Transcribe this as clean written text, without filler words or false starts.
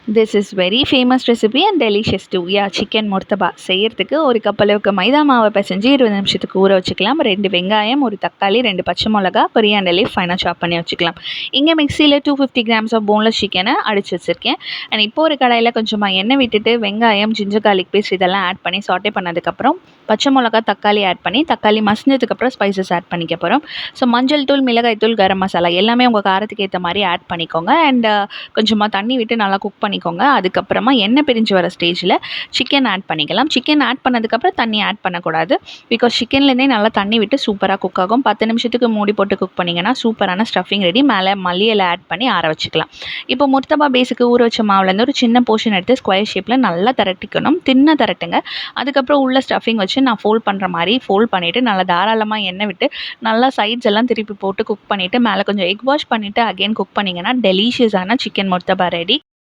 This is very famous recipe and delicious too. Chicken முர்த்தபா செய்யறதுக்கு ஒரு கப் அளவுக்கு மைதா மாவை பிசைஞ்சு 20 நிமிஷத்துக்கு ஊற வச்சுக்கலாம். 2 வெங்காயம், ஒரு தக்காளி, 2 பச்சை மிளகா, கொரியாண்டர் லீஃப் ஃபைனாக சாப் பண்ணி வச்சுக்கலாம். இங்கே மிக்சியில் 250 கிராம்ஸ் ஆஃப் போன்லெஸ் சிக்கனை அடிச்சு வச்சுருக்கேன். அண்ட் இப்போ ஒரு கடாயில் கொஞ்சமாக எண்ணெய் விட்டுட்டு வெங்காயம், ஜிஞ்சர் கார்லிக் பேஸ்ட் இதெல்லாம் ஆட் பண்ணி சாட்டே பண்ணதுக்கப்புறம் பச்சை மிளகா, தக்காளி ஆட் பண்ணி தக்காளி மசிஞ்சதுக்கப்புறம் ஸ்பைசஸ் ஆட் பண்ணிக்க போகிறோம். ஸோ மஞ்சள் தூள், மிளகாய் தூள், கரம் மசாலா எல்லாமே உங்கள் காரத்துக்கு ஏற்ற மாதிரி ஆட் பண்ணிக்கோங்க. அண்ட் கொஞ்சமாக தண்ணி விட்டு நல்லா குக் பண்ணிக்கோங்க. அதுக்கப்புறமா எண்ணெய் பிரிஞ்சு வர ஸ்டேஜில் சிக்கன் ஆட் பண்ணிக்கலாம். சிக்கன் ஆட் பண்ணதுக்கப்புறம் தண்ணி ஆட் பண்ணக்கூடாது. பிகாஸ் சிக்கன்லேருந்தே நல்லா தண்ணி விட்டு சூப்பராக குக் ஆகும். 10 நிமிஷத்துக்கு மூடி போட்டு குக் பண்ணிங்கன்னா சூப்பரான ஸ்டஃபிங் ரெடி. மேலே மல்லி இலை ஆட் பண்ணி ஆற வச்சுக்கலாம். இப்போ முர்த்தபா பேஸுக்கு ஊற வச்ச மாவுலேருந்து ஒரு சின்ன போர்ஷன் எடுத்து ஸ்கொயர் ஷேப்பில் நல்லா திரட்டிக்கணும். தின்ன திரட்டுங்க. அதுக்கப்புறம் உள்ள ஸ்டஃபிங் வச்சு நான் ஃபோல்ட் பண்ணுற மாதிரி ஃபோல்ட் பண்ணிவிட்டு நல்லா தாராளமாக எண்ணெய் விட்டு நல்லா சைட்ஸ் எல்லாம் திருப்பி போட்டு குக் பண்ணிவிட்டு மேலே கொஞ்சம் எக் வாஷ் பண்ணிவிட்டு அகைன் குக் பண்ணிங்கன்னா டெலிஷியஸான சிக்கன் முர்த்தபா ரெடி.